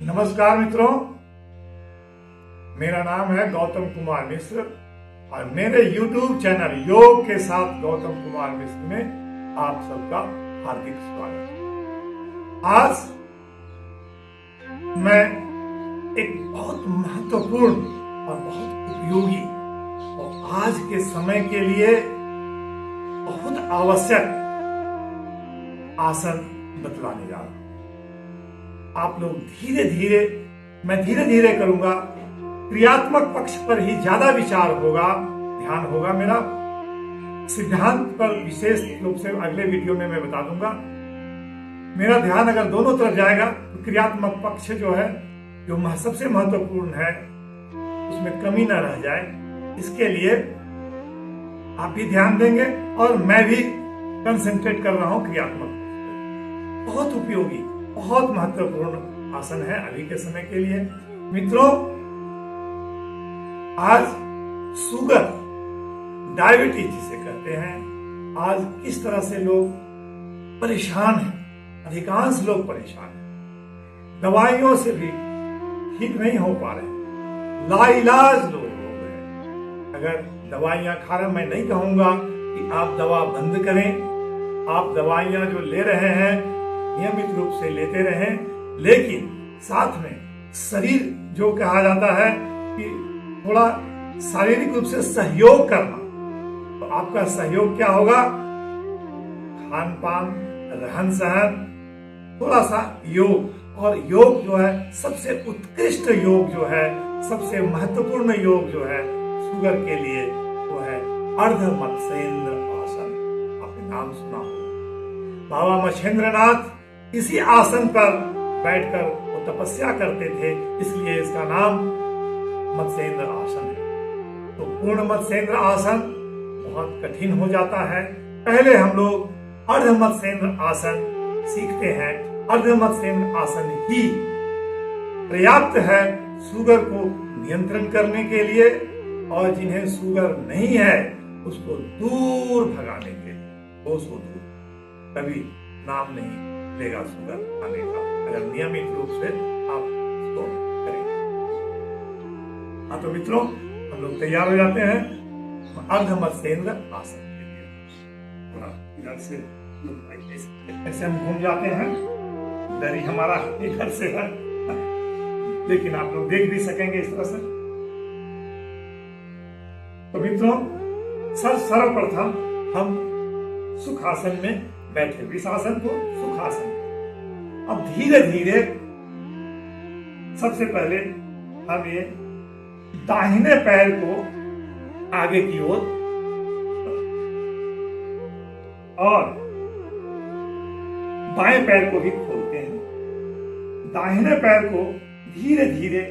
नमस्कार मित्रों, मेरा नाम है गौतम कुमार मिश्र और मेरे YouTube चैनल योग के साथ गौतम कुमार मिश्र में आप सबका हार्दिक स्वागत है। आज मैं एक बहुत महत्वपूर्ण और बहुत उपयोगी और आज के समय के लिए बहुत आवश्यक आसन बतलाने जा रहा हूं। आप लोग मैं धीरे धीरे करूंगा। क्रियात्मक पक्ष पर ही ज्यादा विचार होगा, ध्यान होगा मेरा। सिद्धांत पर विशेष रूप से अगले वीडियो में मैं बता दूंगा। मेरा ध्यान अगर दोनों तरफ जाएगा तो क्रियात्मक पक्ष जो है, जो सबसे महत्वपूर्ण है, उसमें कमी ना रह जाए, इसके लिए आप भी ध्यान देंगे और मैं भी कंसंट्रेट कर रहा हूं क्रियात्मक पक्ष। बहुत उपयोगी, बहुत महत्वपूर्ण आसन है अभी के समय के लिए। मित्रों, आज शुगर, डायबिटीज जिसे कहते हैं, आज किस तरह से लोग परेशान हैं। अधिकांश लोग परेशान हैं, दवाइयों से भी ठीक नहीं हो पा रहे, लाइलाज लोग हो गए। अगर दवाइयां खा रहे, मैं नहीं कहूंगा कि आप दवा बंद करें, आप दवाइयां जो ले रहे हैं नियमित रूप से लेते रहें, लेकिन साथ में शरीर जो कहा जाता है कि थोड़ा शारीरिक रूप से सहयोग करना। तो आपका सहयोग क्या होगा? खान पान, रहन सहन, थोड़ा सा योग। और योग जो है सबसे उत्कृष्ट योग जो है, सबसे महत्वपूर्ण योग जो है शुगर के लिए, वो है अर्ध मत्स्येंद्र आसन। आपने नाम सुना होगा। बाबा मच्छेंद्रनाथ इसी आसन पर बैठकर वो तपस्या करते थे, इसलिए इसका नाम मत्स्येंद्र आसन है। तो पूर्ण मत्स्येंद्र आसन बहुत कठिन हो जाता है। पहले हम लोग अर्ध मत्स्येंद्र आसन सीखते हैं। अर्ध मत्स्येंद्र आसन ही पर्याप्त है शुगर को नियंत्रण करने के लिए, और जिन्हें शुगर नहीं है उसको दूर भगाने के लिए। 200 दूर कभी नाम नहीं लेगा शुगर आने का, अगर नियमित रूप से आप इसको करेंगे। हाँ तो मित्रों, हम लोग तैयार हो जाते हैं अर्ध मत्स्येंद्र आसन के लिए। थोड़ा इधर से ऐसे हम घूम जाते हैं, इधर ही हमारा इधर से है, लेकिन आप लोग देख भी सकेंगे इस तरह से। तो मित्रों, सर्वप्रथम हम सुखासन में बैठे, इस आसन को सुखासन। अब धीरे धीरे सबसे पहले हम ये दाहिने पैर को आगे की ओर और बाएं पैर को भी खोलते हैं। दाहिने पैर को धीरे धीरे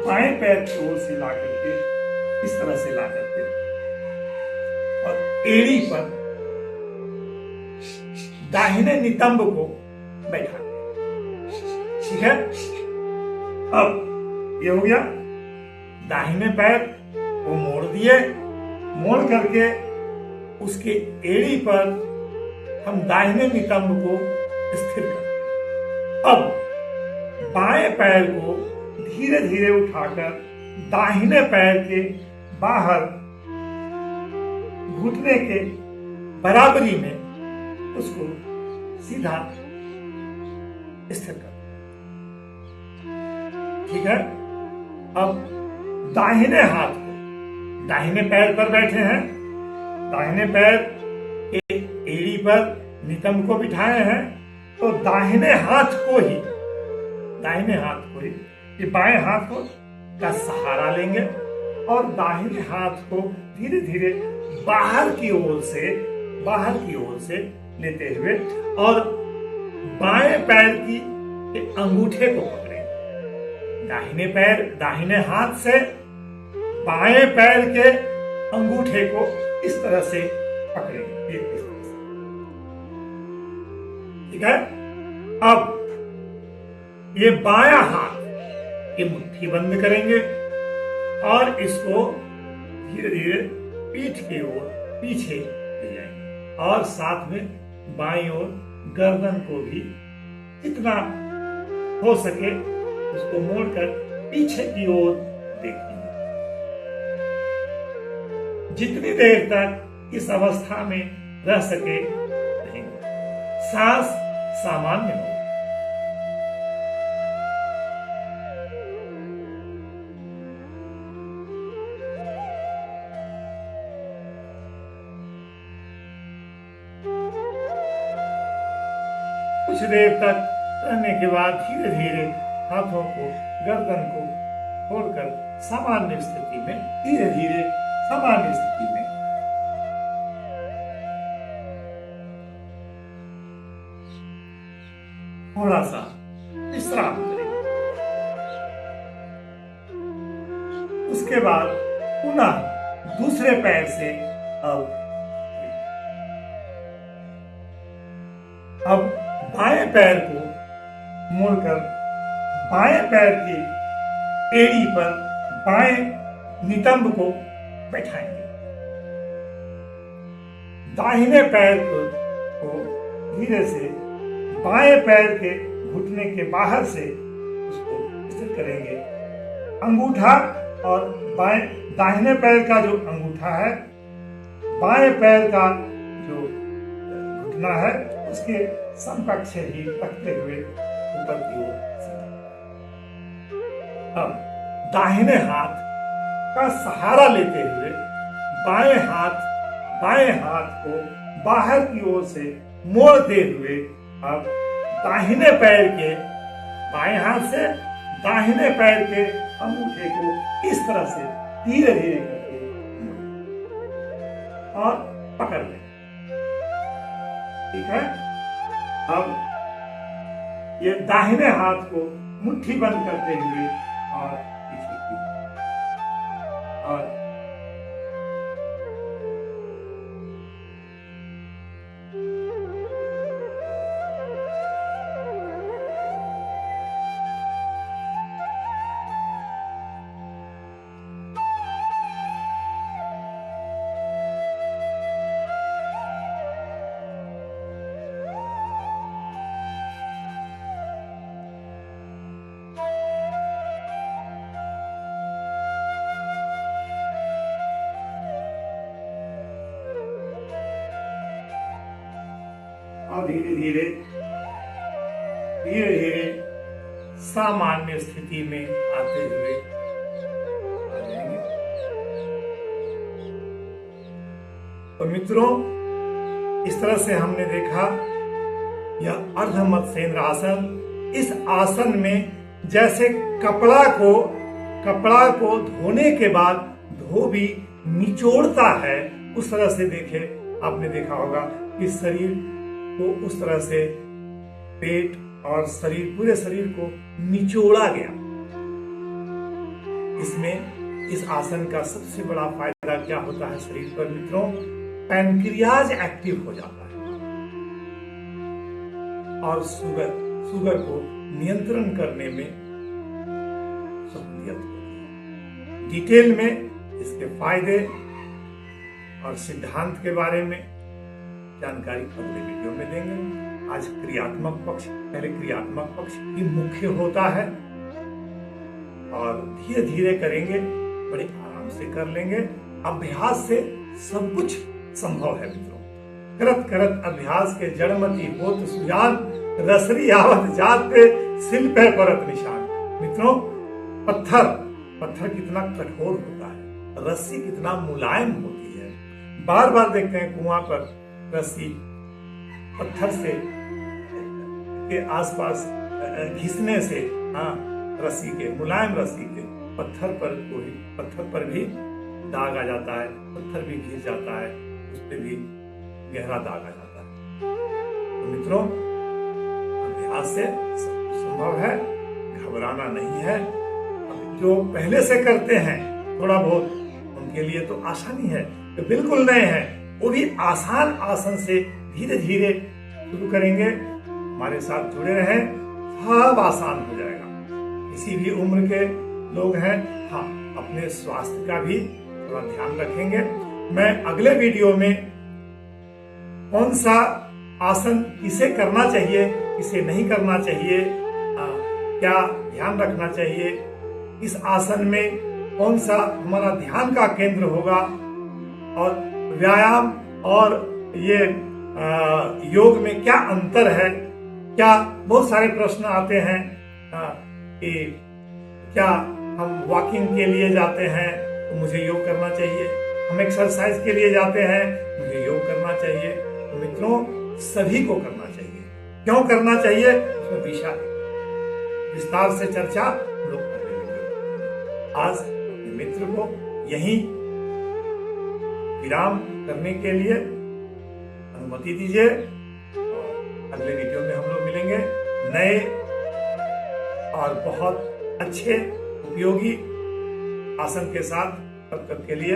बाएं पैर की ओर से ला करके, इस तरह से ला करके, और एड़ी पर दाहिने नितंब को बैठा। ठीक है, अब ये हो गया। दाहिने पैर को मोड़ दिए, मोड़ करके उसके एड़ी पर हम दाहिने नितंब को स्थिर करते। अब बाएं पैर को धीरे धीरे उठाकर दाहिने पैर के बाहर घुटने के बराबरी में उसको सीधा स्थिर कर। ठीक है, अब दाहिने हाथ को, दाहिने पैर पर बैठे हैं, दाहिने पैर के एड़ी पर नितंब को बिठाए हैं, तो दाहिने हाथ को ही ये बाएं हाथ को का सहारा लेंगे और दाहिने हाथ को धीरे धीरे बाहर की ओर से लेते हुए और बाएं पैर की के अंगूठे को पकड़ेंगे। दाहिने हाथ से बाएं पैर के अंगूठे को इस तरह से पकड़ेंगे। ठीक है, अब ये बायां हाथ ये मुट्ठी बंद करेंगे और इसको धीरे धीरे पीठ की ओर पीछे ले जाएंगे और साथ में बाईं ओर गर्दन को भी जितना हो सके उसको मोड़कर पीछे की ओर देखेंगे। जितनी देर तक इस अवस्था में रह सके रहेंगे। सांस सामान्य हो। कुछ देर तक रहने के बाद धीरे धीरे हाथों को, गर्दन को छोड़कर सामान्य स्थिति में, धीरे धीरे सामान्य स्थिति में थोड़ा सा विश्राम करें। उसके बाद पुनः दूसरे पैर से अब बाएं पैर को मोड़कर बाएं पैर की एड़ी पर बाएं नितंब को बैठाएंगे। दाहिने पैर को धीरे से बाएं पैर के घुटने के बाहर से उसको स्थिर करेंगे। अंगूठा और दाहिने पैर का जो अंगूठा है, बाएं पैर का जो घुटना है, उसके समकक्ष ही रखते हुए ऊपर की ओर। अब दाहिने हाथ का सहारा लेते हुए बाएं हाथ को बाहर की ओर से मोड़ते हुए अब दाहिने पैर के, बाएं हाथ से दाहिने पैर के अंगूठे को इस तरह से धीरे धीरे करके और पकड़ लें। ठीक है। अब ये दाहिने हाथ को मुट्ठी बंद करते हुए और पीछे की और धीरे धीरे धीरे धीरे सामान्य स्थिति में आते हुए आ जाएंगे। तो मित्रों, इस तरह से हमने देखा यह अर्ध मत्स्येंद्र आसन। इस आसन में जैसे कपड़ा को धोने के बाद धोबी निचोड़ता है, उस तरह से देखे आपने देखा होगा कि शरीर को उस तरह से पेट और पूरे शरीर को निचोड़ा गया। इसमें इस आसन का सबसे बड़ा फायदा क्या होता है शरीर पर मित्रों? पैनक्रियाज एक्टिव हो जाता है और शुगर को नियंत्रण करने में सहूलियत होती है। डिटेल में इसके फायदे और सिद्धांत के बारे में जानकारी अगले वीडियो में देंगे। आज क्रियात्मक पक्ष, पहले क्रियात्मक पक्ष ही मुख्य होता है और धीरे धीरे करेंगे, बड़े आराम से कर लेंगे। अभ्यास से सब कुछ संभव है मित्रों। करत करत अभ्यास के जड़मति होत सुजान, रसरी आवत जात पे सिल पे परत निशान। मित्रों, पत्थर कितना कठोर होता है, रस्सी कितना मुलायम होती है। बार बार देखते हैं कुआं पर रस्सी पत्थर से के आसपास घिसने से, रस्सी के, मुलायम रस्सी के पत्थर पर भी दाग आ जाता है, पत्थर भी घिस जाता है, उस पर भी गहरा दाग आ जाता है। तो मित्रों, अभ्यास से सब संभव है, घबराना नहीं है। जो पहले से करते हैं थोड़ा बहुत, उनके लिए तो आसानी है। तो बिल्कुल नए हैं, वो भी आसान आसन से धीरे धीरे शुरू करेंगे। हमारे साथ जुड़े रहें, सब आसान हो जाएगा। किसी भी उम्र के लोग हैं, हाँ, अपने स्वास्थ्य का भी थोड़ा ध्यान रखेंगे। मैं अगले वीडियो में कौन सा आसन किसे करना चाहिए, किसे नहीं करना चाहिए, क्या ध्यान रखना चाहिए, इस आसन में कौन सा हमारा ध्यान का केंद्र होगा, और व्यायाम और ये योग में क्या अंतर है। क्या बहुत सारे प्रश्न आते हैं कि क्या हम वॉकिंग के लिए जाते हैं तो मुझे योग करना चाहिए, हम एक्सरसाइज के लिए जाते हैं मुझे योग करना चाहिए। तो मित्रों, सभी को करना चाहिए। क्यों करना चाहिए, उसमें विस्तार से चर्चा लोग करेंगे। आज मित्र को यहीं विराम करने के लिए अनुमति दीजिए, और अगले वीडियो में हम लोग मिलेंगे नए और बहुत अच्छे उपयोगी आसन के साथ। तब तक के लिए